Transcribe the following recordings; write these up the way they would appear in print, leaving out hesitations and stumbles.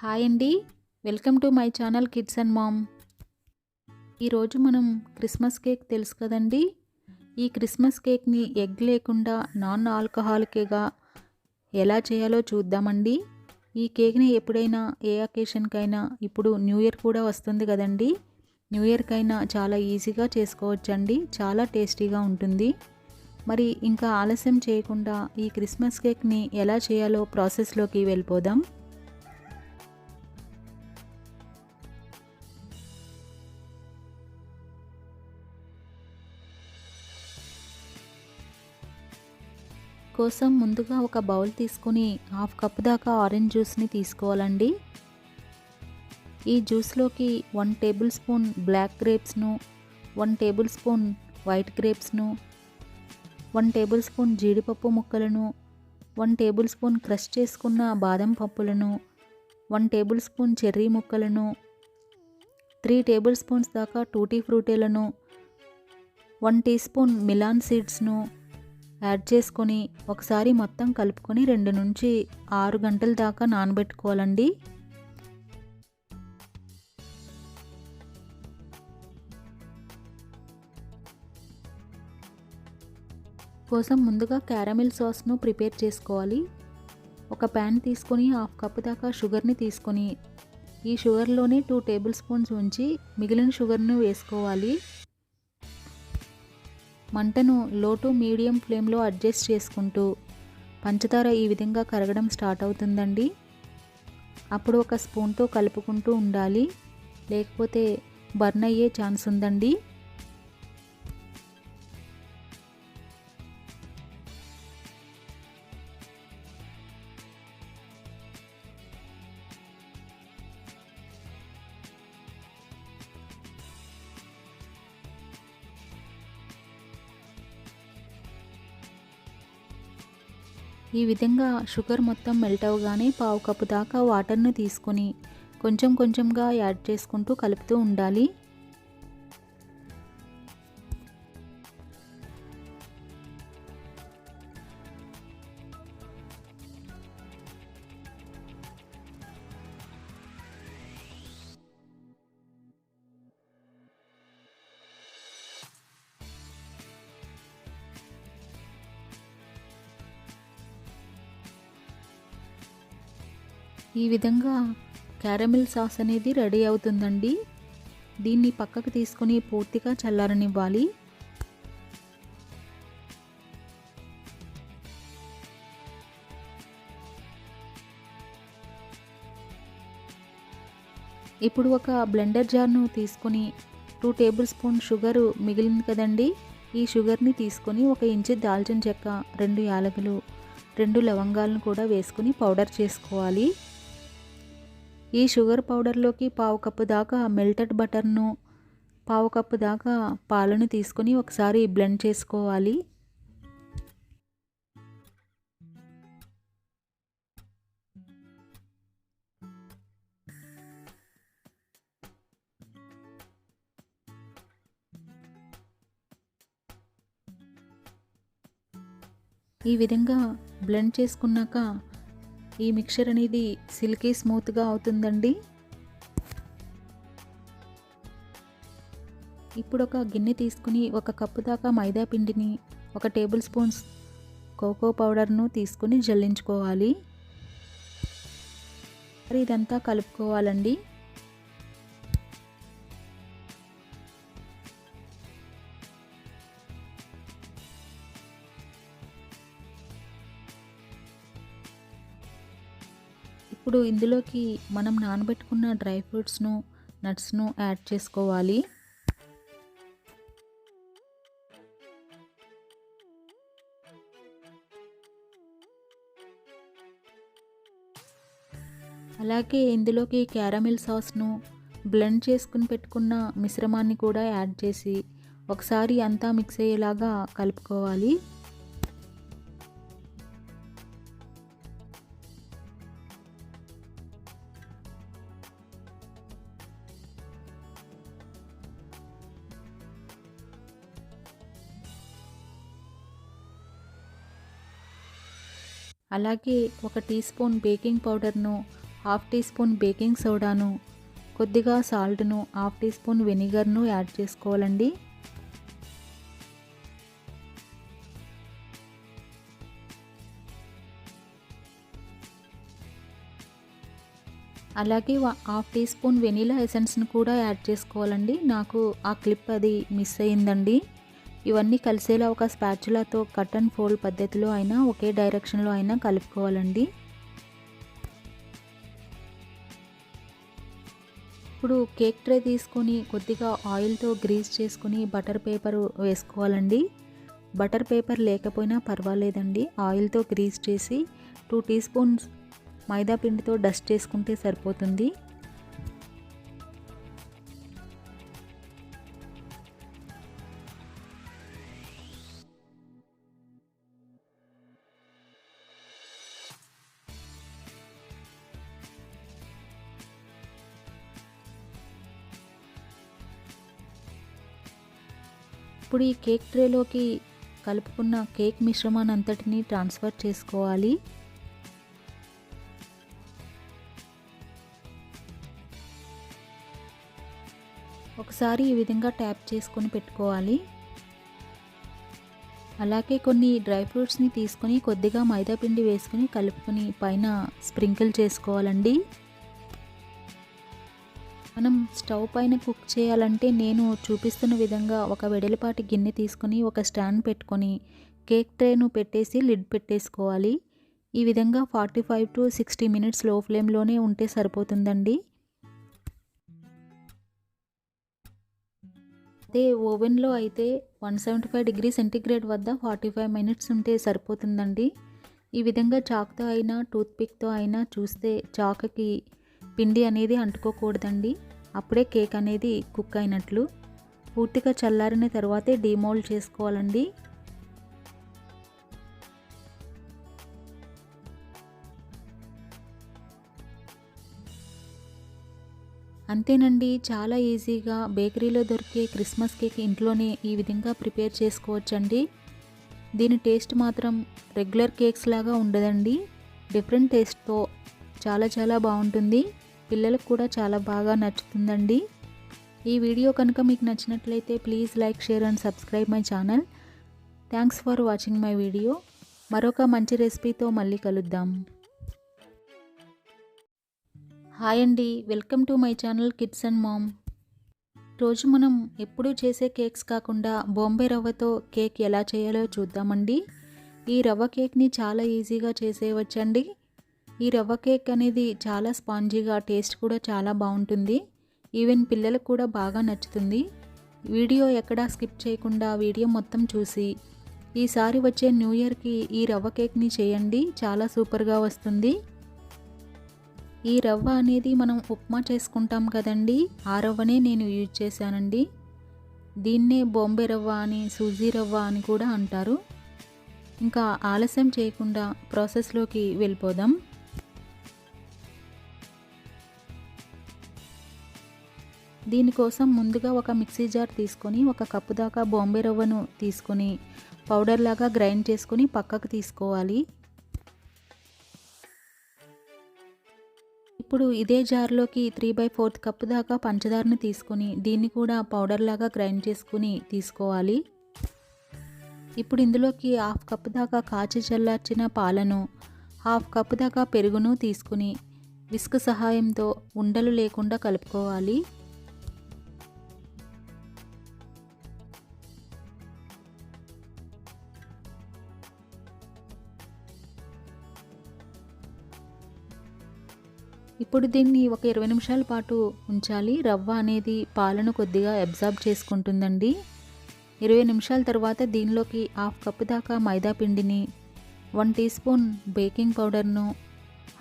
Hi అండి. Welcome to my channel kids and mom. ఈరోజు మనం క్రిస్మస్ కేక్ తెలుసు కదండి. ఈ క్రిస్మస్ కేక్ని ఎగ్ లేకుండా నాన్ ఆల్కహాలిక్గా ఎలా చేయాలో చూద్దామండి. ఈ కేక్ని ఎప్పుడైనా ఏ అకేషన్కైనా, ఇప్పుడు న్యూ ఇయర్ కూడా వస్తుంది కదండి, న్యూ ఇయర్కైనా చాలా ఈజీగా చేసుకోవచ్చండి. చాలా టేస్టీగా ఉంటుంది. మరి ఇంకా ఆలస్యం చేయకుండా ఈ క్రిస్మస్ కేక్ని ఎలా చేయాలో ప్రాసెస్లోకి వెళ్ళిపోదాం. కోసం ముందుగా ఒక బౌల్ తీసుకుని హాఫ్ కప్ దాకా ఆరెంజ్ జ్యూస్ని తీసుకోవాలండి. ఈ జ్యూస్లోకి 1 టేబుల్ స్పూన్ బ్లాక్ గ్రేప్స్ను, 1 టేబుల్ స్పూన్ వైట్ గ్రేప్స్ను, 1 టేబుల్ స్పూన్ జీడిపప్పు ముక్కలను, 1 టేబుల్ స్పూన్ క్రష్ చేసుకున్న బాదం పప్పులను, 1 టేబుల్ స్పూన్ చెర్రీ ముక్కలను, 3 టేబుల్ స్పూన్స్ దాకా టూటీ ఫ్రూటీలను, 1 టీ స్పూన్ మిలాన్ సీడ్స్ను యాడ్ చేసుకొని ఒకసారి మొత్తం కలుపుకొని 2 నుంచి 6 గంటల దాకా నానబెట్టుకోవాలండి. కోసం ముందుగా క్యారమిల్ సాస్ను ప్రిపేర్ చేసుకోవాలి. ఒక ప్యాన్ తీసుకొని హాఫ్ కప్ దాకా షుగర్ని తీసుకొని ఈ షుగర్లోనే 2 టేబుల్ స్పూన్స్ ఉంచి మిగిలిన షుగర్ను వేసుకోవాలి. మంటను లో టు మీడియం ఫ్లేమ్లో అడ్జస్ట్ చేసుకుంటూ పంచదార ఈ విధంగా కరగడం స్టార్ట్ అవుతుందండి. అప్పుడు ఒక స్పూన్తో కలుపుకుంటూ ఉండాలి, లేకపోతే బర్న్ అయ్యే ఛాన్స్ ఉందండి. ఈ విధంగా షుగర్ మొత్తం మెల్ట్ అవ్వగానే పావు కప్పు దాకా వాటర్ను తీసుకొని కొంచెం కొంచెంగా యాడ్ చేసుకుంటూ కలుపుతూ ఉండాలి. ఈ విధంగా క్యారమిల్ సాస్ అనేది రెడీ అవుతుందండి. దీన్ని పక్కకు తీసుకొని పూర్తిగా చల్లారనివ్వాలి. ఇప్పుడు ఒక బ్లెండర్ జార్ను తీసుకొని 2 టేబుల్ స్పూన్ షుగరు మిగిలింది కదండి, ఈ షుగర్ని తీసుకొని 1 ఇంచు దాల్చిన చెక్క, 2 యాలకులు, 2 లవంగాలను కూడా వేసుకుని పౌడర్ చేసుకోవాలి. ఈ షుగర్ పౌడర్లోకి పావు కప్పు దాకా మెల్టెడ్ బటర్ను, పావు కప్పు దాకా పాలను తీసుకొని ఒకసారి బ్లెండ్ చేసుకోవాలి. ఈ విధంగా బ్లెండ్ చేసుకున్నాక ఈ మిక్చర్ అనేది సిల్కీ స్మూత్గా అవుతుందండి. ఇప్పుడు ఒక గిన్నె తీసుకుని 1 కప్పు దాకా మైదా పిండిని, 1 టేబుల్ స్పూన్స్ కోకో పౌడర్ను తీసుకుని జల్లించుకోవాలి. మరి ఇదంతా కలుపుకోవాలండి. ఇప్పుడు ఇందులోకి మనం నానబెట్టుకున్న డ్రై ఫ్రూట్స్ను, నట్స్ను యాడ్ చేసుకోవాలి. అలాగే ఇందులోకి క్యారమిల్ సాస్ను, బ్లెండ్ చేసుకుని పెట్టుకున్న మిశ్రమాన్ని కూడా యాడ్ చేసి ఒకసారి అంతా మిక్స్ అయ్యేలాగా కలుపుకోవాలి. అలాగే 1 టీ స్పూన్ బేకింగ్ పౌడర్ను, హాఫ్ టీ స్పూన్ బేకింగ్ సోడాను, కొద్దిగా సాల్ట్ను, హాఫ్ టీ స్పూన్ వెనిగర్ను యాడ్ చేసుకోవాలండి. అలాగే హాఫ్ టీ స్పూన్ వెనిలా ఎసెన్స్ని కూడా యాడ్ చేసుకోవాలండి. నాకు ఆ క్లిప్ అది మిస్ అయిందండి. ఇవన్నీ కలిసేలా ఒక స్పాచులాతో కట్ అండ్ ఫోల్డ్ పద్ధతిలో అయినా ఒకే డైరెక్షన్లో అయినా కలుపుకోవాలండి. ఇప్పుడు కేక్ ట్రే తీసుకొని కొద్దిగా ఆయిల్తో గ్రీస్ చేసుకొని బటర్ పేపర్ వేసుకోవాలండి. బటర్ పేపర్ లేకపోయినా పర్వాలేదండి. ఆయిల్తో గ్రీస్ చేసి 2 టీ స్పూన్స్ మైదా పిండితో డస్ట్ చేసుకుంటే సరిపోతుంది. ఇప్పుడు ఈ కేక్ ట్రేలోకి కలుపుకున్న కేక్ మిశ్రమాన్ని అంతటిని ట్రాన్స్ఫర్ చేసుకోవాలి. ఒకసారి ఈ విధంగా ట్యాప్ చేసుకొని పెట్టుకోవాలి. అలాగే కొన్ని డ్రై ఫ్రూట్స్ని తీసుకొని కొద్దిగా మైదా పిండి వేసుకొని కలుపుకొని పైన స్ప్రింకిల్ చేసుకోవాలండి. మనం స్టవ్ పైన కుక్ చేయాలంటే నేను చూపిస్తున్న విధంగా ఒక వెడల్పాటి గిన్నె తీసుకొని ఒక స్టాండ్ పెట్టుకొని కేక్ ట్రేను పెట్టేసి లిడ్ పెట్టేసుకోవాలి. ఈ విధంగా 45 to 60 మినిట్స్ లో ఫ్లేమ్లోనే ఉంటే సరిపోతుందండి. అదే ఓవెన్లో అయితే 175 డిగ్రీ సెంటీగ్రేడ్ వద్ద 45 మినిట్స్ ఉంటే సరిపోతుందండి. ఈ విధంగా చాక్తో అయినా టూత్పిక్తో అయినా చూస్తే చాకుకి పిండి అనేది అంటుకోకూడదండి. అప్పుడే కేక్ అనేది కుక్ అయినట్లు. పూర్తిగా చల్లారిన తర్వాతే డీమోల్డ్ చేసుకోవాలండి. అంతేనండి, చాలా ఈజీగా బేకరీలో దొరికే క్రిస్మస్ కేక్ ఇంట్లోనే ఈ విధంగా ప్రిపేర్ చేసుకోవచ్చండి. దీని టేస్ట్ మాత్రం రెగ్యులర్ కేక్స్ లాగా ఉండదండి. డిఫరెంట్ టేస్ట్తో చాలా బాగుంటుంది. పిల్లలకు కూడా చాలా బాగా నచ్చుతుందండి. ఈ వీడియో కనుక మీకు నచ్చినట్లయితే please like, share and subscribe my channel. Thanks for watching my video. మరొక మంచి రెసిపీతో మళ్ళీ కలుద్దాం. హాయ్ అండి, welcome to my channel kids and mom. రోజు మనం ఎప్పుడూ చేసే కేక్స్ కాకుండా బాంబే రవ్వతో కేక్ ఎలా చేయాలో చూద్దామండి. ఈ రవ్వ కేక్ని చాలా ఈజీగా చేసేయవచ్చండి. ఈ రవ్వ కేక్ అనేది చాలా స్పాంజీగా, టేస్ట్ కూడా చాలా బాగుంటుంది. ఈవెన్ పిల్లలకు కూడా బాగా నచ్చుతుంది. వీడియో ఎక్కడా స్కిప్ చేయకుండా వీడియో మొత్తం చూసి ఈసారి వచ్చే న్యూ ఇయర్కి ఈ రవ్వ కేక్ని చేయండి. చాలా సూపర్గా వస్తుంది. ఈ రవ్వ అనేది మనం ఉప్మా చేసుకుంటాం కదండి, ఆ రవ్వనే నేను యూజ్ చేశానండి. దీన్నే బాంబే రవ్వ అని, సూజీ రవ్వ అని కూడా అంటారు. ఇంకా ఆలస్యం చేయకుండా ప్రాసెస్లోకి వెళ్ళిపోదాం. దీనికోసం ముందుగా ఒక మిక్సీ జార్ తీసుకొని 1 కప్పు దాకా బాంబే రవ్వను తీసుకొని పౌడర్ లాగా గ్రైండ్ చేసుకొని పక్కకు తీసుకోవాలి. ఇప్పుడు ఇదే జార్లోకి 3/4 కప్పు దాకా పంచదారను తీసుకొని దీన్ని కూడా పౌడర్ లాగా గ్రైండ్ చేసుకుని తీసుకోవాలి. ఇప్పుడు ఇందులోకి 1/2 కప్పు దాకా కాచి చల్లార్చిన పాలను, 1/2 కప్పు దాకా పెరుగును తీసుకుని విస్క్ సహాయంతో ఉండలు లేకుండా కలుపుకోవాలి. ఇప్పుడు దీన్ని ఒక 20 నిమిషాల పాటు ఉంచాలి. రవ్వ అనేది పాలను కొద్దిగా అబ్జార్బ్ చేసుకుంటుందండి. 20 నిమిషాల తర్వాత దీనిలోకి 1/2 కప్పు దాకా మైదా పిండిని, 1 టీ స్పూన్ బేకింగ్ పౌడర్ను,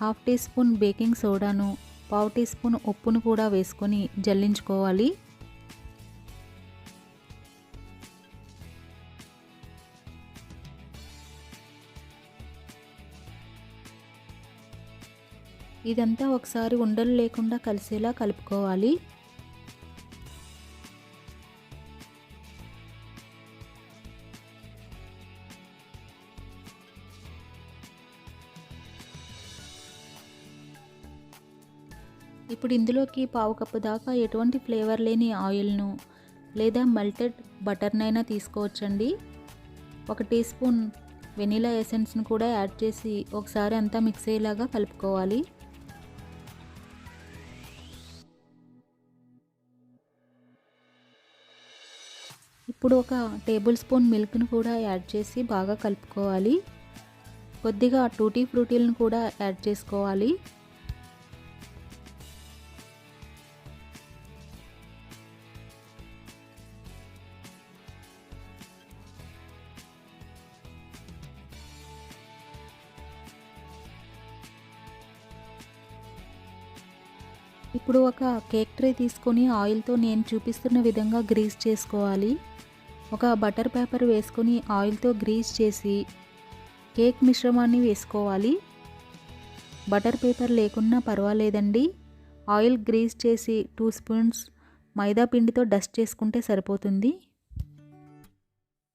1/2 టీ స్పూన్ బేకింగ్ సోడాను, 1/2 టీ స్పూన్ ఉప్పును కూడా వేసుకొని జల్లించుకోవాలి. ఇదంతా ఒకసారి ఉండలు లేకుండా కలిసేలా కలుపుకోవాలి. ఇప్పుడు ఇందులోకి పావు కప్పు దాకా ఎటువంటి ఫ్లేవర్ లేని ఆయిల్ను లేదా మెల్టెడ్ బటర్నైనా తీసుకోవచ్చండి. 1 టీ స్పూన్ వెనిలా ఎసెన్స్ను కూడా యాడ్ చేసి ఒకసారి అంతా మిక్స్ అయ్యేలాగా కలుపుకోవాలి. ఇప్పుడు 1 టేబుల్ స్పూన్ మిల్క్ను కూడా యాడ్ చేసి బాగా కలుపుకోవాలి. కొద్దిగా టూటీ ఫ్రూటీలను కూడా యాడ్ చేసుకోవాలి. ఇప్పుడు ఒక కేక్ ట్రే తీసుకొని ఆయిల్తో నేను చూపిస్తున్న విధంగా గ్రీస్ చేసుకోవాలి. ఒక బటర్ పేపర్ వేసుకొని ఆయిల్తో గ్రీస్ చేసి కేక్ మిశ్రమాన్ని వేసుకోవాలి. బటర్ పేపర్ లేకున్నా పర్వాలేదండి. ఆయిల్ గ్రీస్ చేసి 2 స్పూన్స్ మైదా పిండితో డస్ట్ చేసుకుంటే సరిపోతుంది.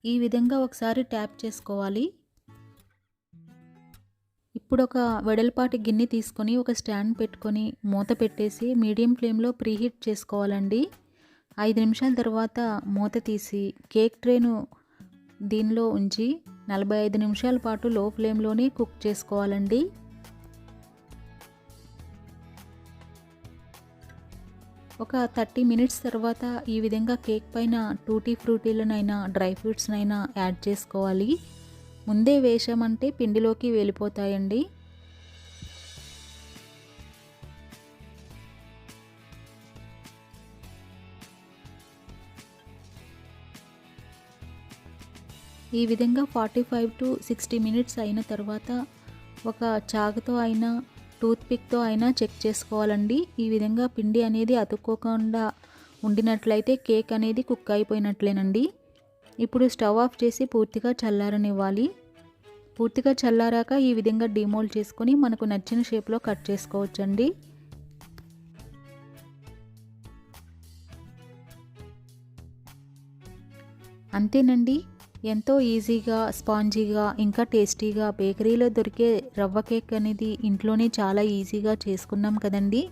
ఈ విధంగా ఒకసారి ట్యాప్ చేసుకోవాలి. ఇప్పుడు ఒక వెడల్పాటి గిన్నె తీసుకొని ఒక స్టాండ్ పెట్టుకొని మూత పెట్టేసి మీడియం ఫ్లేమ్లో ప్రీహీట్ చేసుకోవాలండి. 5 నిమిషాల తర్వాత మూత తీసి కేక్ ట్రేను దీనిలో ఉంచి 45 నిమిషాల పాటు లో ఫ్లేమ్లోనే కుక్ చేసుకోవాలండి. ఒక 30 మినిట్స్ తర్వాత ఈ విధంగా కేక్ పైన టూటీ ఫ్రూటీలనైనా డ్రై ఫ్రూట్స్నైనా యాడ్ చేసుకోవాలి. ముందే వేసామంటే పిండిలోకి వెళ్ళిపోతాయండి. ఈ విధంగా 45 to 60 మినిట్స్ అయిన తర్వాత ఒక చాకుతో అయినా టూత్పిక్తో అయినా చెక్ చేసుకోవాలండి. ఈ విధంగా పిండి అనేది అతుక్కోకుండా ఉండినట్లయితే కేక్ అనేది కుక్ అయిపోయినట్లేనండి. ఇప్పుడు స్టవ్ ఆఫ్ చేసి పూర్తిగా చల్లారనివ్వాలి. పూర్తిగా చల్లారాక ఈ విధంగా డీమోల్డ్ చేసుకొని మనకు నచ్చిన షేప్లో కట్ చేసుకోవచ్చండి. అంతేనండి, ఎంతో ఈజీగా, స్పాంజీగా, ఇంకా టేస్టీగా బేకరీలో దొరికే రవ్వ కేక్ అనేది ఇంట్లోనే చాలా ఈజీగా చేసుకున్నాం కదండి.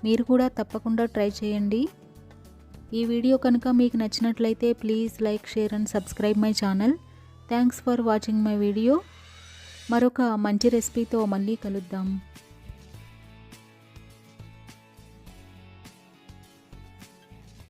మీరు కూడా తప్పకుండా ట్రై చేయండి. ఈ వీడియో కనుక మీకు నచ్చినట్లయితే please like, share and subscribe my channel. Thanks for watching my video. మరొక మంచి రెసిపీతో మళ్ళీ కలుద్దాం.